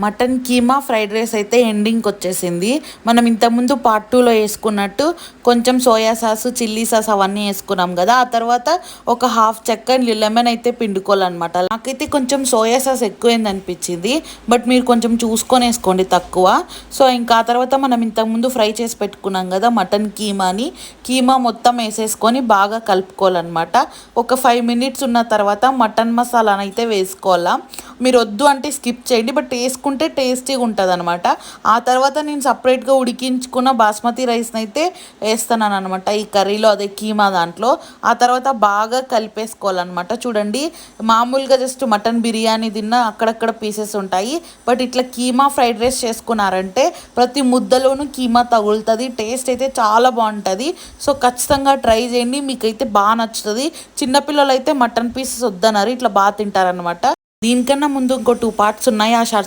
Mutton keema fried rice అయితే ఎండింగ్కి వచ్చేసింది. మనం ఇంతకుముందు పార్ట్ 2లో వేసుకున్నట్టు కొంచెం సోయా సాస్, చిల్లీ సాస్ అవన్నీ వేసుకున్నాం కదా. ఆ తర్వాత ఒక హాఫ్ చెక్క లెమన్ అయితే పిండుకోవాలన్నమాట. నాకైతే కొంచెం సోయా సాస్ ఎక్కువైంది అనిపించింది, బట్ మీరు కొంచెం చూసుకొని వేసుకోండి తక్కువ. సో ఇంకా ఆ తర్వాత మనం ఇంతకుముందు ఫ్రై చేసి పెట్టుకున్నాం కదా మటన్ కీమా మొత్తం వేసేసుకొని బాగా కలుపుకోవాలన్నమాట. ఒక 5 మినిట్స్ ఉన్న తర్వాత మటన్ మసాలాను అయితే వేసుకోవాలా. మీరు వద్దు అంటే స్కిప్ చేయండి, బట్ వేసుకుంటే టేస్టీగా ఉంటుంది అనమాట. ఆ తర్వాత నేను సపరేట్గా ఉడికించుకున్న బాస్మతి రైస్ని అయితే వేస్తున్నాను అనమాట ఈ కర్రీలో, అదే కీమా దాంట్లో. ఆ తర్వాత బాగా కలిపేసుకోవాలన్నమాట. చూడండి, మామూలుగా జస్ట్ మటన్ బిర్యానీ తిన్నా అక్కడక్కడ పీసెస్ ఉంటాయి, బట్ ఇట్లా కీమా ఫ్రైడ్ రైస్ చేసుకున్నారంటే ప్రతి ముద్దలోనూ కీమా తగులుతుంది. టేస్ట్ అయితే చాలా బాగుంటుంది. సో ఖచ్చితంగా ట్రై చేయండి, మీకైతే బాగా నచ్చుతుంది. చిన్నపిల్లలు అయితే మటన్ పీసెస్ వద్దన్నారు, ఇట్లా బాగా తింటారనమాట. దీనికన్నా ముందు ఇంకో 2 పార్ట్స్ ఉన్నాయి. ఆ షార్ట్స్